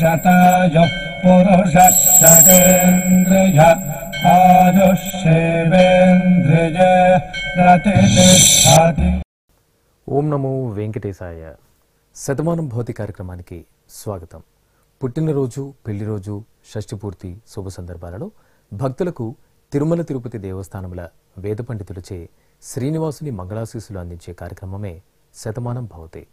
शतायुः पुरुषः शतेन्द्रिय आयुष्येवेन्द्रिये प्रतिष्ठति। ఓం నమో వెంకటేశాయ. శతమానం భౌతి కార్యక్రమానికి స్వాగతం. పుట్టినరోజు, పెళ్లిరోజు, షష్ఠిపూర్తి శుభ సందర్భాలలో భక్తులకు తిరుమల తిరుపతి దేవస్థానముల వేద పండితులచే శ్రీనివాసుని మంగళాశీస్సులు అందించే కార్యక్రమమే శతమానం భవతి.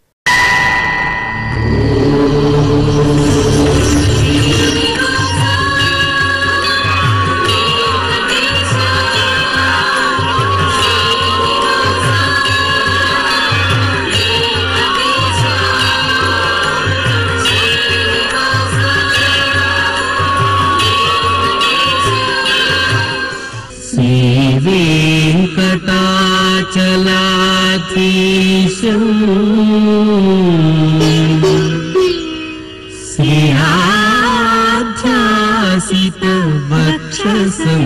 వెంకటాచలాధీశం శ్రీయాధ్యాసిత వక్షసం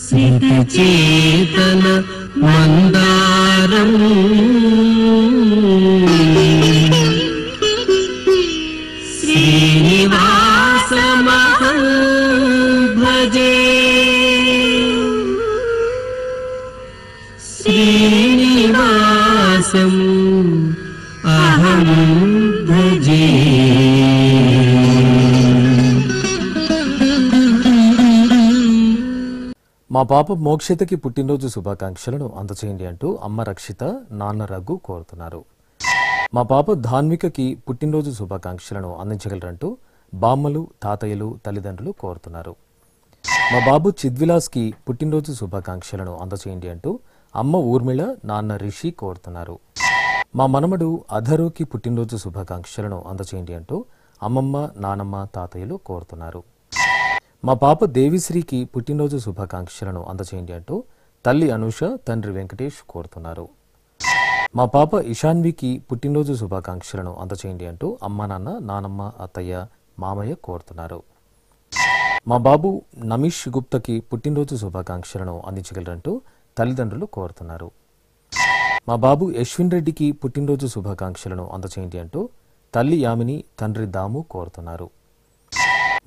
సితచేతన మందారం శ్రీనివాసమహం భజే. శ్రీనివాసం అహం భజే. మా పాప మోక్షితకి పుట్టినరోజు శుభాకాంక్షలను అందచేయండి అంటూ అమ్మ రక్షిత, నాన్న రఘు కోరుతున్నారు. మా పాప ధాన్వికకి పుట్టినరోజు శుభాకాంక్షలను అందించగలరంటూ బామ్మలు, తాతయ్యలు, తల్లిదండ్రులు కోరుతున్నారు. మా బాబు చిద్విలాస్కి పుట్టినరోజు శుభాకాంక్షలను అందచేయండి అంటూ అమ్మ ఊర్మిళ, నాన్న రిషి కోరుతున్నారు. మా మనమడు అధరుకి పుట్టినరోజు శుభాకాంక్షలను అందచేయండి అంటూ అమ్మమ్మ, నానమ్మ, తాతయ్యలు కోరుతున్నారు. మా పాప దేవిశ్రీకి పుట్టినరోజు శుభాకాంక్షలను అందచేయండి అంటూ తల్లి అనూష, తండ్రి వెంకటేష్ కోరుతున్నారు. మా పాప ఇషాన్వికి పుట్టినరోజు శుభాకాంక్షలను అందచేయండి అంటూ అమ్మ, నాన్న, నానమ్మ, అత్తయ్య, మామయ్య కోరుతున్నారు. మా బాబు నమీష్ గుప్తకి పుట్టినరోజు శుభాకాంక్షలను అందించగలరంటూ తల్లిదండ్రులు కోరుతున్నారు. మా బాబు యశ్విన్ రెడ్డికి పుట్టినరోజు శుభాకాంక్షలను అందచేయండి అంటూ తల్లి యామిని, తండ్రి దాము కోరుతున్నారు.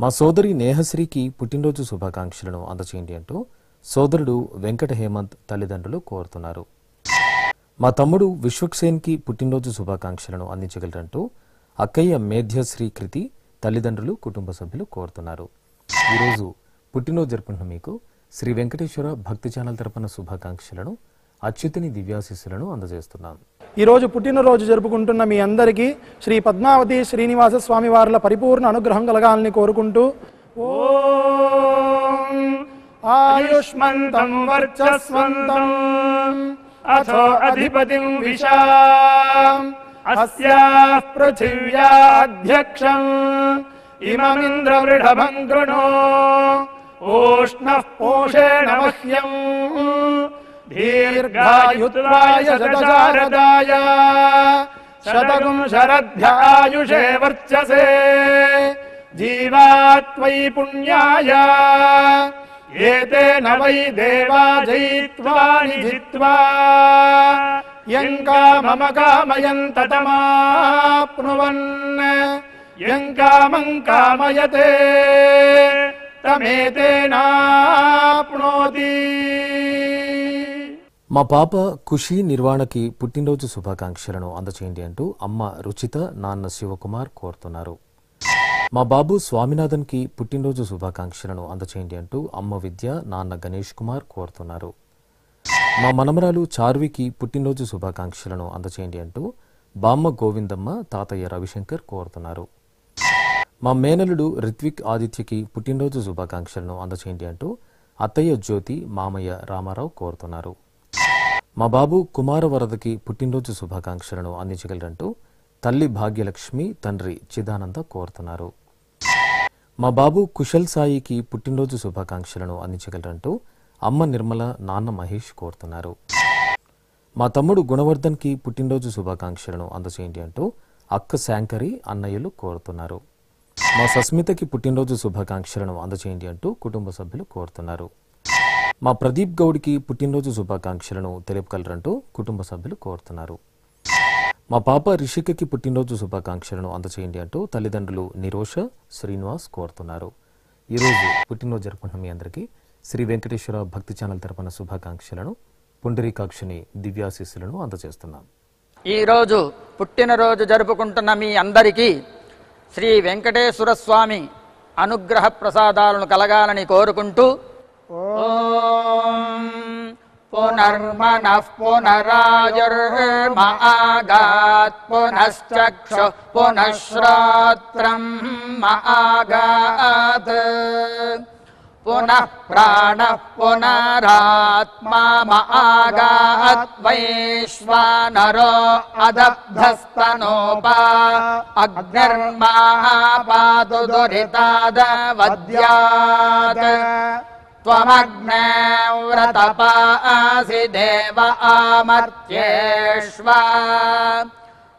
మా సోదరి నేహశ్రీకి పుట్టినరోజు శుభాకాంక్షలను అందచేయండి అంటూ సోదరుడు వెంకట హేమంత్, తల్లిదండ్రులు కోరుతున్నారు. మా తమ్ముడు విశ్వక్సేన్కి పుట్టినరోజు శుభాకాంక్షలను అందించగలరంటూ అక్కయ్య మేధ్యశ్రీ కృతి, తల్లిదండ్రులు, కుటుంబ సభ్యులు కోరుతున్నారు. ఈరోజు పుట్టినరోజు జరుపుకుంటున్న మీకు శ్రీ వెంకటేశ్వర భక్తి ఛానల్ తరపున శుభాకాంక్షలను, అచ్యుతుని దివ్యాశీస్సులను అందజేస్తున్నాం. ఈరోజు పుట్టినరోజు జరుపుకుంటున్న మీ అందరికీ శ్రీ పద్మావతి శ్రీనివాస స్వామి వార్ల పరిపూర్ణ అనుగ్రహం కలగాలని కోరుకుంటూ ఓం ఆయుష్మంతం వర్చస్వంతం అథో అధిపతిం విశాం అస్యాః పృథివ్యాధ్యక్షం ఇమమింద్రవృఢభం కృణో ఓష్ణః పోషేణ మహ్యం దీర్ఘాయుత్వాయ శతశారదాయ శతగుం శరధ్యాయుషే వర్చసే జీవాత్వై పుణ్యాయ ఏతేన వై దేవా జయిత్వా నిజిత్వా యం కామమ కామయంత తమాప్నువన్ యం కామం కామయతే తమేతేనాప్నోతి. మా పాప ఖుషి నిర్వాణకి పుట్టినరోజు శుభాకాంక్షలను అందచేయండి అంటూ అమ్మ రుచిత, నాన్న శివకుమార్ కోరుతున్నారు. మా బాబు స్వామినాథన్కి పుట్టినరోజు శుభాకాంక్షలను అందచేయండి అంటూ అమ్మ విద్య, నాన్న గణేష్ కుమార్ కోరుతున్నారు. మా మనమరాలు చార్వికి పుట్టినరోజు శుభాకాంక్షలను అందచేయండి అంటూ బామ్మ గోవిందమ్మ, తాతయ్య రవిశంకర్ కోరుతున్నారు. మా మేనలుడు రిత్విక్ ఆదిత్యకి పుట్టినరోజు శుభాకాంక్షలను అందచేయండి అంటూ అత్తయ్య జ్యోతి, మామయ్య రామారావు కోరుతున్నారు. మా బాబు కుమారవరదకి పుట్టినరోజు శుభాకాంక్షలను అందించగలరంటూ తల్లి భాగ్యలక్ష్మి, తండ్రి చిదానంద కోరుతున్నారు. మా బాబు కుశల్ సాయికి పుట్టినరోజు శుభాకాంక్షలను అందించగలరంటూ అమ్మ నిర్మల, నాన్న మహేష్ కోరుతున్నారు. మా తమ్ముడు గుణవర్ధన్కి పుట్టినరోజు శుభాకాంక్షలను అందచేయండి అంటూ అక్క శాంకరి, అన్నయ్యలు కోరుతున్నారు. మా సస్మితకి పుట్టినరోజు శుభాకాంక్షలను అందచేయండి అంటూ కుటుంబ సభ్యులు కోరుతున్నారు. మా ప్రదీప్ గౌడ్కి పుట్టినరోజు శుభాకాంక్షలను తెలుపగలరంటూ కుటుంబ సభ్యులు కోరుతున్నారు. మా పాప రిషికకి పుట్టినరోజు శుభాకాంక్షలను అందచేయండి అంటూ తల్లిదండ్రులు నిరోష శ్రీనివాస్ కోరుతున్నారు. ఈరోజు పుట్టినరోజు జరుపుకుంటున్న మీ అందరికీ శ్రీ వెంకటేశ్వర భక్తి ఛానల్ తరపున శుభాకాంక్షలను, పుండరీకాక్షిని దివ్యాశీస్సులను అందజేస్తున్నాం. ఈరోజు పుట్టినరోజు జరుపుకుంటున్న మీ అందరికీ శ్రీ వెంకటేశ్వర స్వామి అనుగ్రహ ప్రసాదాలను కలగాలని కోరుకుంటూ ఓం పునర్మనః పునరాయుర్మాగాత్ పునశ్చక్షు పునఃశ్రోత్రం మాగాత్ పునః ప్రాణః పునరాత్మా మాగాత్ వైశ్వానరో అదబ్ధస్తనోపా అగ్నిర్మాపాతు దురితాదవద్యాత్ త్వమగ్నే వ్రతపాసి దేవ ఆమర్త్యేష్వ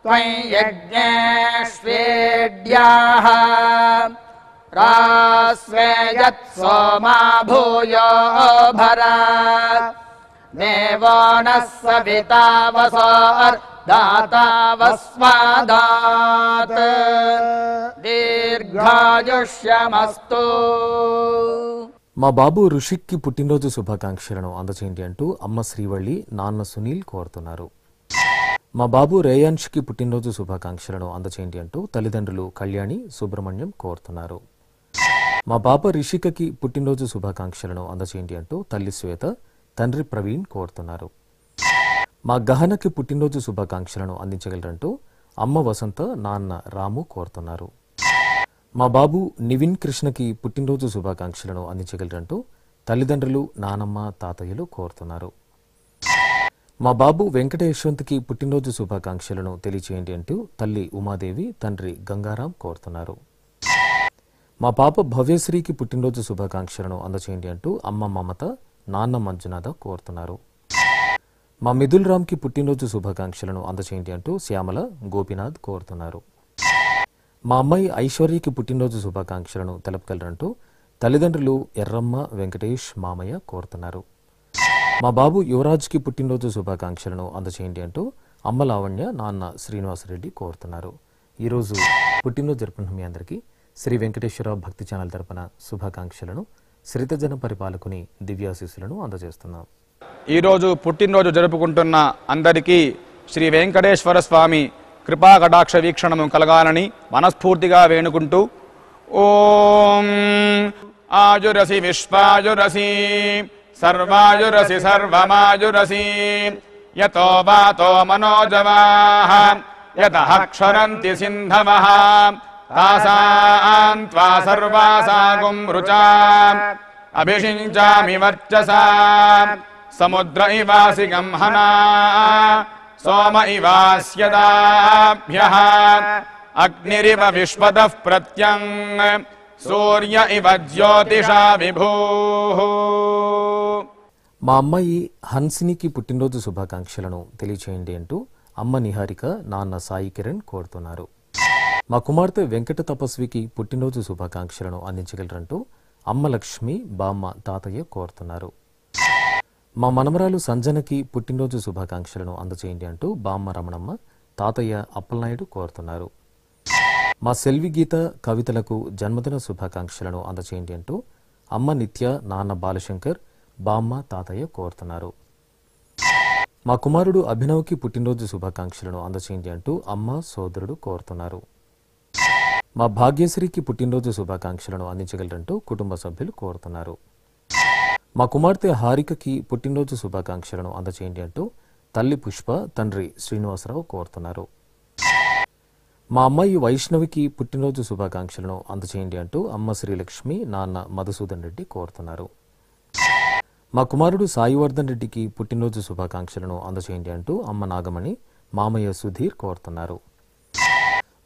త్వం యజ్ఞేష్వేడ్యాః రాస్వేయత్ సోమా భూయో భర దేవో నః సవితా వసోర్దాతా వస్మాదాత్ దీర్ఘాయుష్యమస్తు. మా బాబు ఋషిక్కి పుట్టినరోజు శుభాకాంక్షలను అందచేయండి అంటూ అమ్మ శ్రీవల్లి, నాన్న సునీల్ కోరుతున్నారు. మా బాబు రేయాన్ష్కి పుట్టినరోజు శుభాకాంక్షలను అందచేయండి అంటూ తల్లిదండ్రులు కళ్యాణి, సుబ్రహ్మణ్యం కోరుతున్నారు. మా పాప రిషికకి పుట్టినరోజు శుభాకాంక్షలను అందచేయండి అంటూ తల్లి శ్వేత, తండ్రి ప్రవీణ్ కోరుతున్నారు. మా గహనకి పుట్టినరోజు శుభాకాంక్షలను అందించగలరంటూ అమ్మ వసంత, నాన్న రాము కోరుతున్నారు. మా బాబు నివిన్ కృష్ణకి పుట్టినరోజు శుభాకాంక్షలను అందించగలరంటూ తల్లిదండ్రులు నానమ్మ, తాతయ్యలు కోరుతున్నారు. మా బాబు వెంకట యశ్వంత్కి పుట్టినరోజు శుభాకాంక్షలను తెలియచేయండి అంటూ తల్లి ఉమాదేవి, తండ్రి గంగారాం కోరుతున్నారు. మా పాప భవ్యశ్రీకి పుట్టినరోజు శుభాకాంక్షలను అందచేయండి అంటూ అమ్మ మమత, నాన్న మంజునాథ కోరుతున్నారు. మా మిథుల్ రామ్కి పుట్టినరోజు శుభాకాంక్షలను అందచేయండి అంటూ శ్యామల, గోపినాథ్ కోరుతున్నారు. మా అమ్మాయి ఐశ్వర్యకి పుట్టినరోజు శుభాకాంక్షలను తెలపగలరంటూ తల్లిదండ్రులు ఎర్రమ్మ, వెంకటేష్, మామయ్య కోరుతున్నారు. మా బాబు యువరాజ్కి పుట్టినరోజు శుభాకాంక్షలను అందచేయండి అంటూ అమ్మ లావణ్య, నాన్న శ్రీనివాసరెడ్డి కోరుతున్నారు. ఈరోజు పుట్టినరోజు జరుపుకున్న మీ అందరికీ శ్రీ వెంకటేశ్వర భక్తి ఛానల్ తరపున శుభాకాంక్షలను, శ్రితజన పరిపాలకుని దివ్యాశీస్సులను అందజేస్తున్నాం. ఈరోజు పుట్టినరోజు జరుపుకుంటున్న అందరికీ శ్రీ వెంకటేశ్వర స్వామి కృపా కటాక్ష వీక్షణము కలగాలని మనస్ఫూర్తిగా వేణుకుంటూ ఓం ఆయురసి విశ్వాయురసి సర్వాయురసి సర్వమాయురసి యతో వాతో మనోజవాః యతః క్షరంతి సింధవః తాసాం త్వా సర్వాసాగుం రుచాం అభిషించామి వర్చసా సముద్ర ఇవాసి గంహనా సోమ ఇవాస్యదాభ్యః అగ్నిరివ విశ్వదః ప్రత్యంగ్ సూర్య ఇవ జ్యోతిషా విభూః. మా అమ్మాయి హన్సినికి పుట్టినరోజు శుభాకాంక్షలను తెలియచేయండి అంటూ అమ్మ నిహారిక, నాన్న సాయి కిరణ్ కోరుతున్నారు. మా కుమార్తె వెంకట తపస్వికి పుట్టినరోజు శుభాకాంక్షలను అందించగలరంటూ అమ్మ లక్ష్మి, బామ్మ, తాతయ్య కోరుతున్నారు. మా మనమరాలు సంజనకి పుట్టినరోజు శుభాకాంక్షలను అందచేయండి అంటూ బామ్మ రమణమ్మ, తాతయ్య అప్పలనాయుడు కోరుతున్నారు. మా సెల్వి గీత, కవితలకు జన్మదిన శుభాకాంక్షలను అందచేయండి అంటూ అమ్మ నిత్య, నాన్న బాలశంకర్, బామ్మ, తాతయ్య కోరుతున్నారు. మా కుమారుడు అభినవ్కి పుట్టినరోజు శుభాకాంక్షలను అందచేయండి అంటూ అమ్మ, సోదరుడు కోరుతున్నారు. మా భాగ్యశ్రీకి పుట్టినరోజు శుభాకాంక్షలను అందించగలరంటూ కుటుంబ సభ్యులు కోరుతున్నారు. మా కుమార్తె హారికకి పుట్టినరోజు శుభాకాంక్షలను అందచేయండి అంటూ తల్లి పుష్ప, తండ్రి శ్రీనివాసరావు కోరుతున్నారు. మా అమ్మాయి వైష్ణవికి పుట్టినరోజు శుభాకాంక్షలను అందచేయండి అంటూ అమ్మ శ్రీలక్ష్మి, నాన్న మధుసూదన్ రెడ్డి కోరుతున్నారు. మా కుమారుడు సాయివర్ధన్ రెడ్డికి పుట్టినరోజు శుభాకాంక్షలను అందచేయండి అంటూ అమ్మ నాగమణి, మామయ్య సుధీర్ కోరుతున్నారు.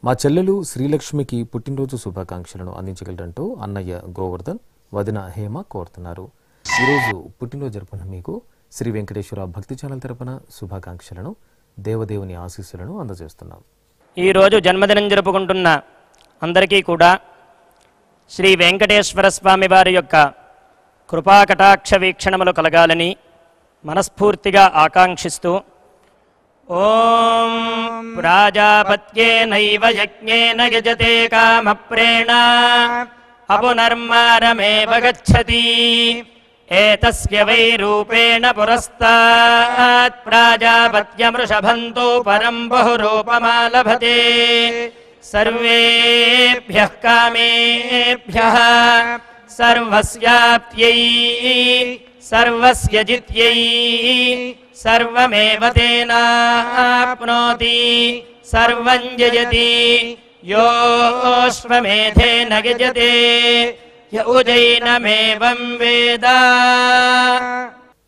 మా చెల్లెలు శ్రీలక్ష్మికి పుట్టినరోజు శుభాకాంక్షలను అందించగలరంటూ అన్నయ్య గోవర్ధన్, వదిన హేమ కోరుతున్నారు. ఈరోజు పుట్టినరోజు జరుపుకున్న మీకు శ్రీ వెంకటేశ్వర భక్తి ఛానల్ తరపున శుభాకాంక్షలను, దేవదేవుని ఆశీస్సులను అందజేస్తున్నాం. ఈరోజు జన్మదినం జరుపుకుంటున్న అందరికీ కూడా శ్రీ వెంకటేశ్వర స్వామి వారి యొక్క కృపాకటాక్ష వీక్షణములు కలగాలని మనస్ఫూర్తిగా ఆకాంక్షిస్తూ ఓం ప్రాజాపత్యేనైవ యజ్ఞేన యజతే కామప్రేణ అపునర్మారమేవ గచ్చతి ఏతస్య వై రూపేణ పురస్తాత్ ప్రాజాపత్యమృషభంతో పరం బహురూపమాలభతే సర్వేభ్యః కామేభ్యః సర్వస్యాప్త్యై సర్వస్య జిత్యై సర్వమేవ తేనాప్నోతి సర్వం జయతి యోష్వమేధేన గజతే యౌజైనమేవం వేద.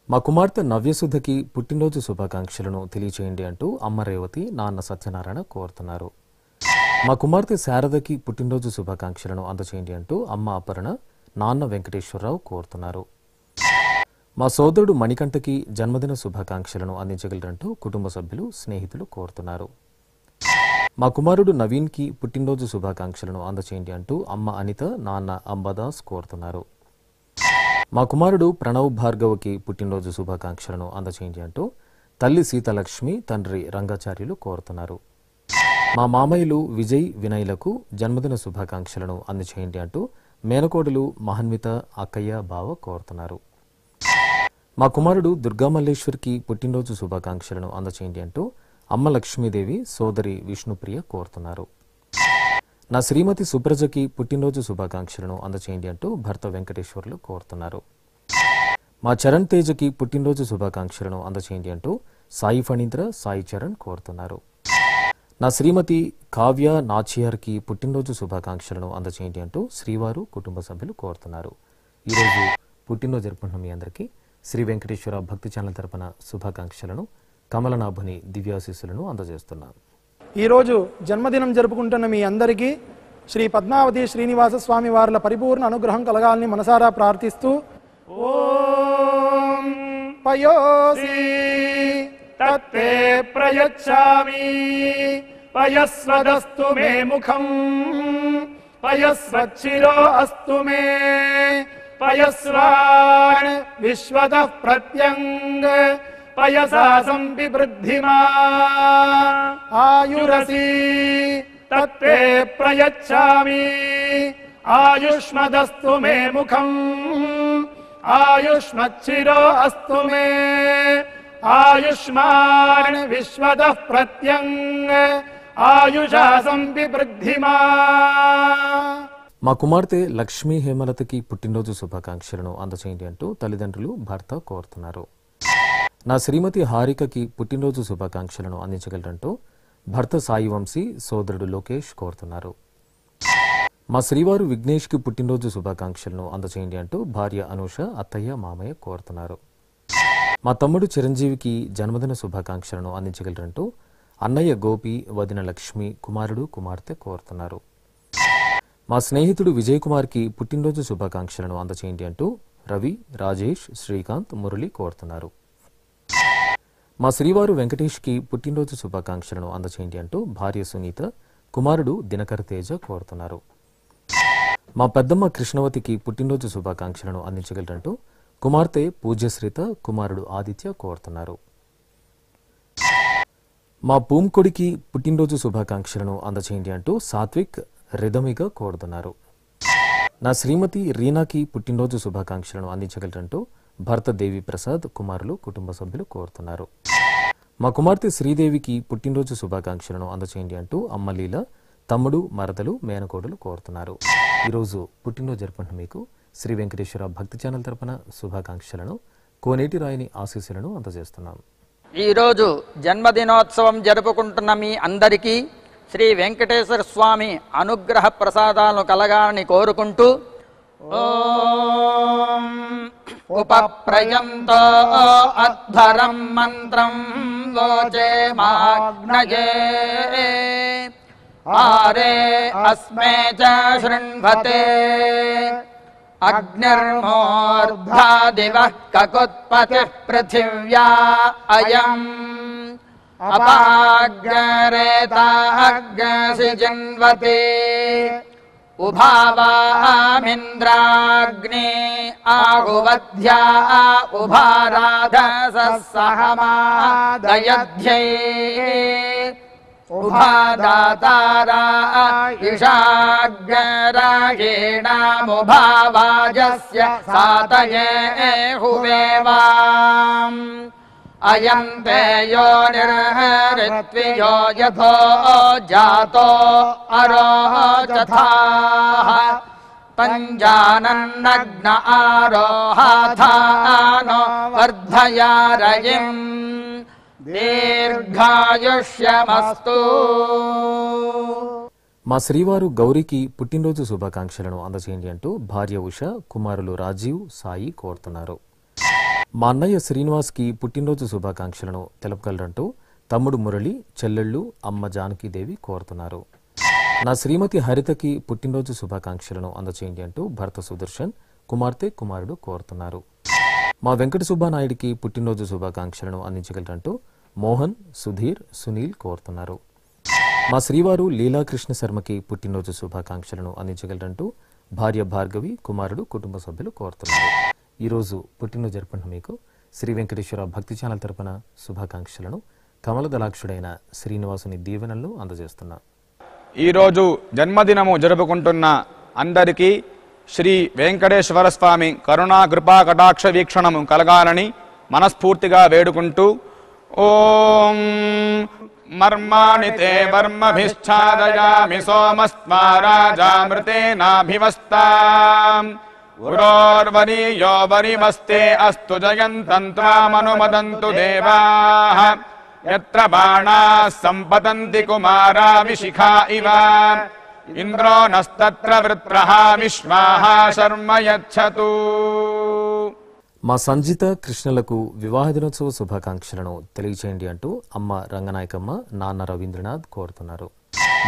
మా కుమార్తె నవ్యసుధకి పుట్టినరోజు శుభాకాంక్షలను తెలియచేయండి అంటూ అమ్మ రేవతి నాన్న సత్యనారాయణ కోరుతున్నారు. మా కుమార్తె శారదకి పుట్టినరోజు శుభాకాంక్షలను అందచేయండి అంటూ అమ్మ అపర్ణ నాన్న వెంకటేశ్వరరావు కోరుతున్నారు. మా సోదరుడు మణికంఠకి జన్మదిన శుభాకాంక్షలను అందించగలరంటూ కుటుంబ సభ్యులు స్నేహితులు కోరుతున్నారు. మా కుమారుడు నవీన్కి పుట్టినరోజు శుభాకాంక్షలను అందచేయండి అంటూ అమ్మ అనిత నాన్న అంబాదాస్ కోరుతున్నారు. మా కుమారుడు ప్రణవ్ భార్గవ్కి పుట్టినరోజు శుభాకాంక్షలను అందచేయండి అంటూ తల్లి సీతలక్ష్మి తండ్రి రంగాచార్యులు కోరుతున్నారు. మా మామయ్యలు విజయ్ వినయ్లకు జన్మదిన శుభాకాంక్షలను అందచేయండి అంటూ మేనకోడలు మహన్విత అక్కయ్య బావ కోరుతున్నారు. మా కుమారుడు దుర్గామల్లేశ్వర్కి పుట్టినరోజు శుభాకాంక్షలను అందచేయండి అంటూ అమ్మ లక్ష్మీదేవి సోదరి విష్ణుప్రియ కోరుతున్నారు. నా శ్రీమతి సుప్రజకి పుట్టినరోజు శుభాకాంక్షలను అందచేయండి అంటూ భర్త వెంకటేశ్వర్లు కోరుతున్నారు. మా చరణ్ తేజకి పుట్టినరోజు శుభాకాంక్షలను అందచేయండి అంటూ సాయి ఫణీంద్ర సాయి చరణ్ కోరుతున్నారు. నా శ్రీమతి కావ్య నాచియార్కి పుట్టినరోజు శుభాకాంక్షలను అందచేయండి అంటూ శ్రీవారు కుటుంబ సభ్యులు కోరుతున్నారు. ఈరోజు పుట్టినరోజు జరుపుకుంటున్న మీ అందరికీ శ్రీ వెంకటేశ్వర భక్తి ఛానల్ తరపున శుభాకాంక్షలను కమలనాభుని దివ్యాశీస్సులను అందజేస్తున్నాను. ఈరోజు జన్మదినం జరుపుకుంటున్న మీ అందరికీ శ్రీ పద్మావతి శ్రీనివాస స్వామి వార్ల పరిపూర్ణ అనుగ్రహం కలగాలని మనసారా ప్రార్థిస్తూ ఓం పయోసి తత్తే ప్రయచ్చామి పయస్వదస్తు మే ముఖం పయస్వచ్చిరో అస్తు మే పయస్వాన్ విశ్వతః ప్రత్యంగ పయసా సంవివృద్ధిమా ఆయురసి తత్తే ప్రయచ్చామి ఆయుష్మదస్తు మే ముఖం ఆయుష్మచ్చిరో అస్తు మే ఆయుష్మాన్ విశ్వతః ప్రత్యంగ ఆయుషా సంవివృద్ధిమా. మా కుమార్తె లక్ష్మీ హేమలతకి పుట్టినరోజు శుభాకాంక్షలను అందచేయండి అంటూ తల్లిదండ్రులు భర్త కోరుతున్నారు. నా శ్రీమతి హారికకి పుట్టినరోజు శుభాకాంక్షలను అందించగలరంటూ భర్త సాయి వంశీ సోదరుడు లోకేష్ కోరుతున్నారు. మా శ్రీవారు విఘ్నేష్కి పుట్టినరోజు శుభాకాంక్షలను అందచేయండి అంటూ భార్య అనూష అత్తయ్య మామయ్య కోరుతున్నారు. మా తమ్ముడు చిరంజీవికి జన్మదిన శుభాకాంక్షలను అందించగలరంటూ అన్నయ్య గోపి వదిన లక్ష్మి కుమారుడు కుమార్తె కోరుతున్నారు. మా స్నేహితుడు విజయ్ కుమార్కి పుట్టినరోజు శుభాకాంక్షలను అందచేయండి అంటూ రవి రాజేష్ శ్రీకాంత్ మురళి కోరుతున్నారు. మా శ్రీవారు వెంకటేష్కి పుట్టినరోజు శుభాకాంక్షలను అందచేయండి అంటూ భార్య సునీత కుమారుడు దినకర్ తేజ కోరుతున్నారు. మా పెద్దమ్మ కృష్ణవతికి పుట్టినరోజు శుభాకాంక్షలను అందించగలరంటూ కుమార్తె పూజ్యశ్రీత కుమారుడు ఆదిత్య కోరుతున్నారు. మా పూంకొడికి పుట్టినరోజు శుభాకాంక్షలను అందచేయండి అంటూ సాత్విక్ రిధమిగా కోరుతున్నారు. నా శ్రీమతి రీనాకి పుట్టినరోజు శుభాకాంక్షలను అందించగలరంటూ భర్త దేవి ప్రసాద్ కుమారులు కుటుంబ సభ్యులు కోరుతున్నారు. మా కుమార్తె శ్రీదేవికి పుట్టినరోజు శుభాకాంక్షలను అందచేయండి అంటూ అమ్మలీల తమ్ముడు మరదలు మేనకోడలు కోరుతున్నారు. ఈరోజు పుట్టినరోజు జరుపుకుంటున్న మీకు శ్రీ వెంకటేశ్వర భక్తి ఛానల్ తరపున శుభాకాంక్షలను కోనేటి రాయని ఆశీస్సులను అందజేస్తున్నాం. ఈరోజు జన్మదినోత్సవం జరుపుకుంటున్న మీ అందరికీ శ్రీ వెంకటేశ్వర స్వామి అనుగ్రహ ప్రసాదాలను కలగాలని కోరుకుంటూ ఓం ఉపప్రయంతో అధ్వరం మంత్రం లోచే మాగ్నయే ఆరే అస్మే చ శృణ్వతే అగ్నిర్మూర్ధా దివః కకుత్పతిః పృథివ్యా అయం అపాగ్రేతాగ్సి జన్వతే उभावामिन्द्राग्ने आहुवध्या उभाराधसः सहमादयध्यै उभादातारा इषाग्रायेणामुभावाजस्य सातये हुवेवाम् अयन्ते यो निर्हृत्वियो यथो जातो अरोचथाः पञ्जानन्नग्न आरोहाथानो वर्धयारयिम् దీర్ఘాయుష్యమస్తు. మా శ్రీవారు గౌరికి పుట్టినరోజు శుభాకాంక్షలను అందజేయండి అంటూ భార్య ఉష, కుమారులు రాజీవ్, సాయి కోరుతున్నారు. మా అన్నయ్య శ్రీనివాస్కి పుట్టినరోజు శుభాకాంక్షలను తెలపగలరంటూ తమ్ముడు మురళి, చెల్లెళ్ళు, అమ్మ జానకీదేవి కోరుతున్నారు. నా శ్రీమతి హరితకి పుట్టినరోజు శుభాకాంక్షలను అందజేయండి అంటూ భర్త సుదర్శన్, కుమార్తె, కుమారుడు కోరుతున్నారు. మా వెంకట సుబ్బానాయుడికి పుట్టినరోజు శుభాకాంక్షలను అందించగలరంటూ మోహన్, సుధీర్, సునీల్ కోరుతున్నారు. మా శ్రీవారు లీలాకృష్ణ శర్మకి పుట్టినరోజు శుభాకాంక్షలను అందించగలరంటూ భార్య భార్గవి, కుమారుడు, కుటుంబ సభ్యులు కోరుతున్నారు. ఈరోజు పుట్టినరోజు జరుపుకున్న మీకు శ్రీ వెంకటేశ్వర భక్తి ఛానల్ తరపున శుభాకాంక్షలను కమలదలాక్షుడైన శ్రీనివాసుని దీవెనలను అందజేస్తున్నా. ఈరోజు జన్మదినము జరుపుకుంటున్న అందరికీ శ్రీ వెంకటేశ్వర స్వామి కరుణా కృపా కటాక్ష వీక్షణము కలగాలని మనస్ఫూర్తిగా వేడుకుంటూ ఓం మర్మాణి తే మర్మభిశ్చాదయామి సోమస్మారాజామృతేనాభివస్తాం ఉరోర్వరీయో వరిమస్తే అస్తు జయంతం త్వామనుమదంతు దేవాః యత్ర బాణాః సంపతంతి కుమారా విశిఖా ఇవ ఇంద్రో నస్తత్ర వృత్రః విశ్వాః శర్మ యచ్చతు. మా సంజిత కృష్ణలకు వివాహ దినోత్సవ శుభాకాంక్షలను తెలియచేయండి అంటూ అమ్మ రంగనాయకమ్మ, నాన్న రవీంద్రనాథ్ కోరుతున్నారు.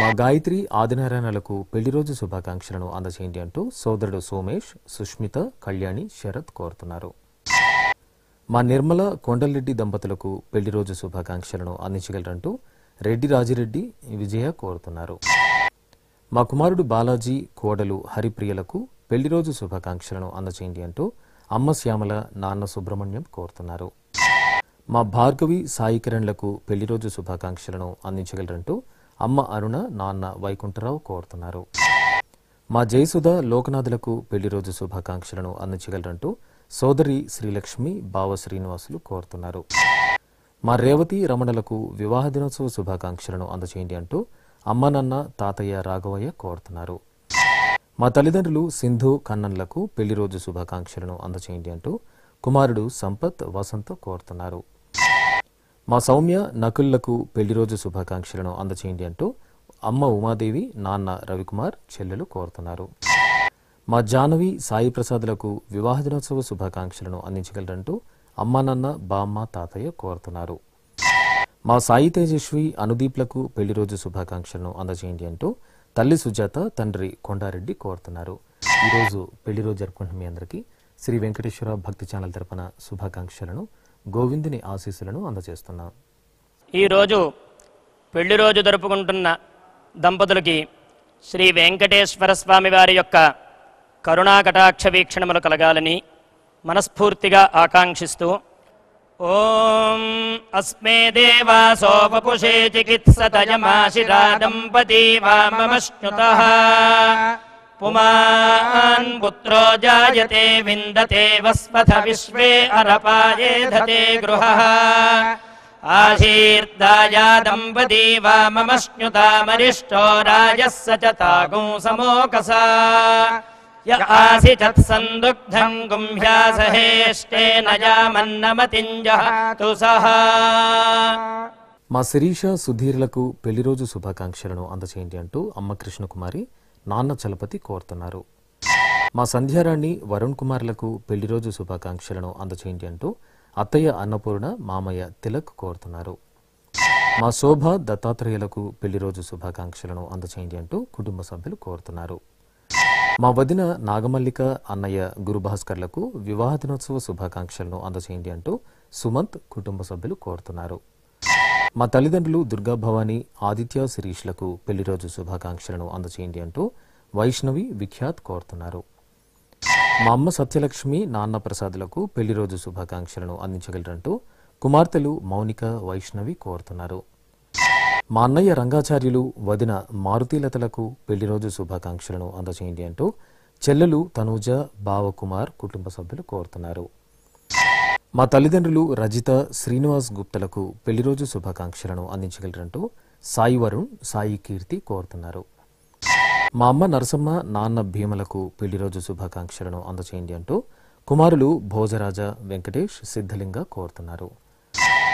మా గాయత్రి, ఆదినారాయణలకు పెళ్లిరోజు శుభాకాంక్షలను అందజేయండి అంటూ సోదరుడు సోమేష్, సుష్మిత, కళ్యాణి, శరత్ కోరుతున్నారు. మా నిర్మల, కొండలరెడ్డి దంపతులకు పెళ్లిరోజు శుభాకాంక్షలను అందించగలరంటూ రెడ్డి రాజిరెడ్డి, విజయ కోరుతున్నారు. మా కుమారుడు బాలాజీ, కోడలు హరిప్రియలకు పెళ్లిరోజు శుభాకాంక్షలను అందజేయండి అంటూ అమ్మ శ్యామల, నాన్న సుబ్రహ్మణ్యం కోరుతున్నారు. మా భార్గవి, సాయి కిరణ్లకు పెళ్లిరోజు శుభాకాంక్షలను అందించగలరంటూ అమ్మ అరుణ, నాన్న వైకుంఠరావు కోరుతున్నారు. మా జయసుధ, లోకనాథులకు పెళ్లిరోజు శుభాకాంక్షలను అందించగలరంటూ సోదరి శ్రీలక్ష్మి, బావ శ్రీనివాసులు కోరుతున్నారు. మా రేవతి, రమణలకు వివాహ దినోత్సవ శుభాకాంక్షలను అందజేయండి అంటూ అమ్మ, నాన్న, తాతయ్య, రాఘవయ్య కోరుతున్నారు. మా తల్లిదండ్రులు సింధు, కన్నన్లకు పెళ్లిరోజు శుభాకాంక్షలను అందజేయండి అంటూ కుమారుడు సంపత్, వసంత్ కోరుతున్నారు. మా సౌమ్య, నకుల్లకు పెళ్లిరోజు శుభాకాంక్షలను అందజేయండి అంటూ అమ్మ ఉమాదేవి, నాన్న రవికుమార్, చెల్లెలు కోరుతున్నారు. మా జాహ్నవి, సాయి ప్రసాద్లకు వివాహ దినోత్సవ శుభాకాంక్షలను అందించగలరంటూ అమ్మ, నాన్న, బామ్మ, తాతయ్య కోరుతున్నారు. మా సాయి తేజస్వి, అనుదీప్లకు పెళ్లిరోజు శుభాకాంక్షలను అందజేయండి అంటూ తల్లి సుజాత, తండ్రి కొండారెడ్డి కోరుతున్నారు. ఈరోజు పెళ్లిరోజు జరుపుకుంటున్న మీ అందరికీ శ్రీ వెంకటేశ్వర భక్తి ఛానల్ తరపున శుభాకాంక్షలను, గోవిందుని ఆశీస్సులను అందజేస్తున్నాం. ఈరోజు పెళ్లి రోజు జరుపుకుంటున్న దంపతులకి శ్రీ వెంకటేశ్వర స్వామి వారి యొక్క కరుణా కటాక్ష వీక్షణములు కలగాలని మనస్ఫూర్తిగా ఆకాంక్షిస్తూ ఓం అస్మే దేవాసోపపుషే చికిత్సతయమాశిరా దంపతి వామమశ్నుతః పుమాన్ పుత్రో జాయతే విందతే వస్పథ విశ్వే అరపాయేధతే గృహః ఆశీర్దాయా దంపతి వామమశ్నుతామరిష్టో రాజస్స చ తాగుం సమోకసా య ఆసిచత్ సందుగ్ధం గుంహ్యాసహేష్టేన యామన్నమతింజహతు సహా. మా శిరీష, సుధీర్లకు పెళ్లిరోజు శుభాకాంక్షలను అందజేయండి అంటూ అమ్మ కృష్ణకుమారి, నాన్న చలపతి కోరుతున్నారు. మా సంధ్యారాణి, వరుణ్ కుమార్లకు పెళ్లిరోజు శుభాకాంక్షలను అందజేయండి అంటూ అత్తయ్య అన్నపూర్ణ, మామయ్య తిలక్ కోరుతున్నారు. మా శోభ, దత్తాత్రేయులకు పెళ్లిరోజు శుభాకాంక్షలను అందజేయండి అంటూ కుటుంబ సభ్యులు కోరుతున్నారు. మా వదిన నాగమల్లిక, అన్నయ్య గురుభాస్కర్లకు వివాహ దినోత్సవ శుభాకాంక్షలను అందజేయండి అంటూ సుమంత్, కుటుంబ సభ్యులు కోరుతున్నారు. మా తల్లిదండ్రులు దుర్గా భవానీ, ఆదిత్య, శిరీష్లకు పెళ్లిరోజు శుభాకాంక్షలను అందజేయండి అంటూ వైష్ణవి విఖ్యాత్ కోరుతున్నారు. మా అమ్మ సత్యలక్ష్మి నాన్న ప్రసాదులకు పెళ్లి రోజు శుభాకాంక్షలను అందించగలరంటూ కుమార్తెలు మౌనిక వైష్ణవి కోరుతున్నారు. మా అన్నయ్య రంగాచార్యులు వదిన మారుతీలతలకు పెళ్లి రోజు శుభాకాంక్షలను అందజేయండి అంటూ చెల్లెలు తనూజ బావ కుమార్ కుటుంబ సభ్యులు కోరుతున్నారు. మా తల్లిదండ్రులు రజిత శ్రీనివాస్ గుప్తలకు పెళ్లి రోజు శుభాకాంక్షలను అందించగలరంటూ సాయి వరుణ్ సాయి కీర్తి కోరుతున్నారు. మా అమ్మ నరసమ్మ నాన్న భీమలకు పెళ్లి రోజు శుభాకాంక్షలను అందజేయండి అంటూ కుమారులు భోజరాజ వెంకటేష్ సిద్ధలింగ కోరుతున్నారు.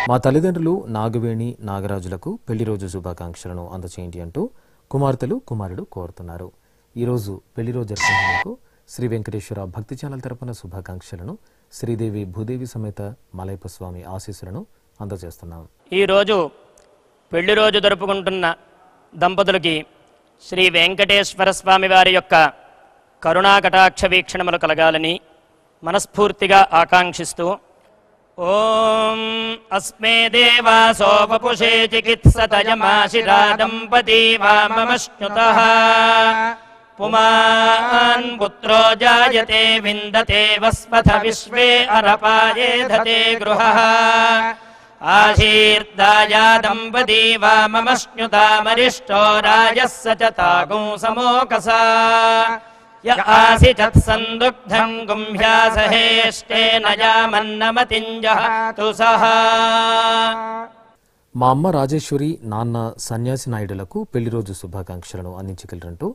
మా తల్లిదండ్రులు నాగవేణి నాగరాజులకు పెళ్లి రోజు శుభాకాంక్షలను అందజేయండి అంటూ కుమార్తెలు కుమారుడు కోరుతున్నారు. ఈరోజు పెళ్లి రోజు జరుపుకునేందుకు శ్రీ వెంకటేశ్వర భక్తి ఛానల్ తరపున శుభాకాంక్షలను శ్రీదేవి భూదేవి సమేత మలయప్ప స్వామి ఆశీస్సులను అందజేస్తున్నాం. ఈరోజు పెళ్లి రోజు జరుపుకుంటున్న దంపతులకి శ్రీ వెంకటేశ్వర స్వామి వారి యొక్క కరుణాకటాక్ష వీక్షణములు కలగాలని మనస్ఫూర్తిగా ఆకాంక్షిస్తూ ఓం అస్మే దేవాసోపపుషే చికిత్సతయమాశిరా దంపతి వామమశ్నుతః పుమాన్ పుత్రో జాయతే విందతే వస్పథ విశ్వే అరపాయేధతే గృహః ఆశీర్దాయా దంపతి వామమశ్నుతామరిష్టో రాజస్స చ తాగుం సమోకసా య ఆసిచత్ సందుగ్ధం గుంహ్యాసహేష్టేన యామన్నమతింజహతు సహా. మా అమ్మ రాజేశ్వరి నాన్న సన్యాసి నాయుడులకు పెళ్లి రోజు శుభాకాంక్షలను అందించగలరంటూ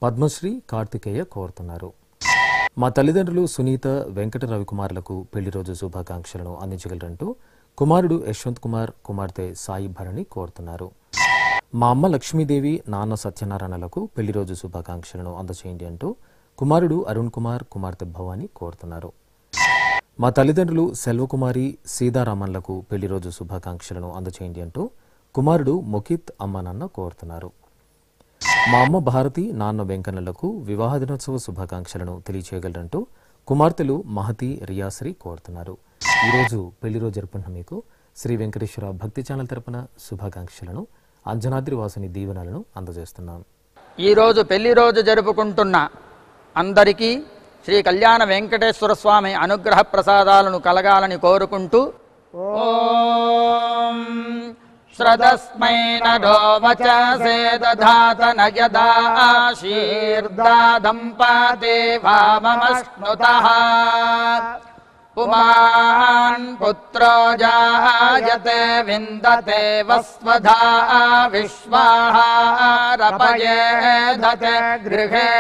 పద్మశ్రీ కార్తికేయ కోరుతున్నారు. మా తల్లిదండ్రులు సునీత వెంకట రవికుమార్లకు పెళ్లి రోజు శుభాకాంక్షలను అందించగలరంటూ కుమారుడు యశ్వంత్ కుమార్ కుమార్తె సాయి భరణి కోరుతున్నారు. మా అమ్మ లక్ష్మీదేవి నాన్న సత్యనారాయణలకు పెళ్లి రోజు శుభాకాంక్షలను అందజేయండి అంటూ కుమారుడు అరుణ్ కుమార్ కుమార్తె భవాని కోరుతున్నారు. మా తల్లిదండ్రులు సెల్వకుమారి సీతారామన్లకు పెళ్లి రోజు శుభాకాంక్షలను అందజేయండి అంటూ కుమారుడు మొకిత్ అమ్మ నాన్న కోరుతున్నారు. మా అమ్మ భారతి నాన్న వెంకన్నలకు వివాహ దినోత్సవ శుభాకాంక్షలను తెలియచేయగలరంటూ కుమార్తెలు మహతి రియాశ్రీ కోరుతున్నారు. ఈరోజు పెళ్లి రోజు జరుపుకున్న మీకు శ్రీ వెంకటేశ్వర భక్తి ఛానల్ తరపున శుభాకాంక్షలను అంజనాద్రి వాసుని దీవెనలను అందజేస్తున్నాం. ఈరోజు పెళ్లి రోజు జరుపుకుంటున్న అందరికీ శ్రీ కళ్యాణ వెంకటేశ్వర స్వామి అనుగ్రహ ప్రసాదాలను కలగాలని కోరుకుంటూ ఓం శ్రదస్మై నరో వచసే దధాత నయదా ఆశీర్దాదంపతే వామమశ్నుతః పుమాన్ పుత్రో జాయతే విందతే వస్వధా విశ్వాహారపయేధతే గృహే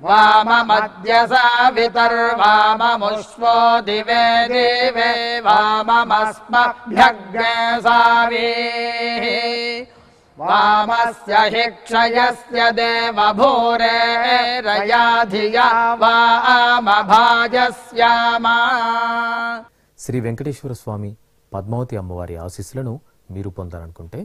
వామమద్య సావితర్వామముష్వో దివే దివే వామమస్మభ్యగ్నే సావీః వామస్య హి క్షయస్య దేవభూరే రయా ధియా వామభాజస్యామా. శ్రీ వెంకటేశ్వర స్వామి పద్మావతి అమ్మవారి ఆశీస్సులను మీరు పొందాలనుకుంటే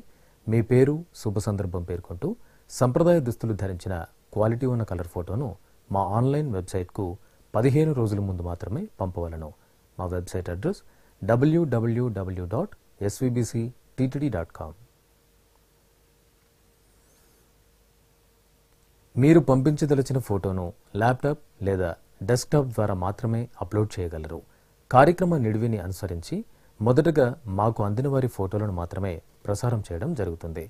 మీ పేరు శుభ సందర్భం పేర్కొంటూ సంప్రదాయ దుస్తులు ధరించిన క్వాలిటీ ఉన్న కలర్ ఫోటోను మా ఆన్లైన్ వెబ్సైట్కు 15 రోజుల ముందు మాత్రమే పంపవలను. మా వెబ్సైట్ అడ్రస్ www.svbcttd.com. మీరు పంపించదలిచిన ఫోటోను ల్యాప్టాప్ లేదా డెస్క్టాప్ ద్వారా మాత్రమే అప్లోడ్ చేయగలరు. కార్యక్రమ నిడివిని అనుసరించి మొదటగా మాకు అందిన వారి ఫోటోలను మాత్రమే ప్రసారం చేయడం జరుగుతుంది.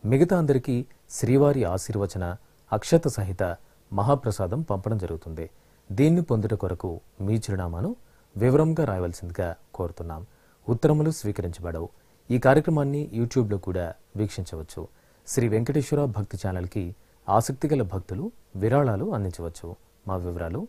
మిగతా అందరికీ శ్రీవారి ఆశీర్వచన అక్షత సహిత మహాప్రసాదం పంపడం జరుగుతుంది. దీన్ని పొందుట కొరకు మీ చిరునామాను వివరంగా రాయవలసిందిగా కోరుతున్నాం. ఉత్తరములు స్వీకరించబడవు. ఈ కార్యక్రమాన్ని యూట్యూబ్లో కూడా వీక్షించవచ్చు. శ్రీ వెంకటేశ్వర భక్తి ఛానల్కి ఆసక్తిగల భక్తులు విరాళాలు అందించవచ్చు. మా వివరాలు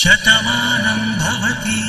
శతమానం భవతి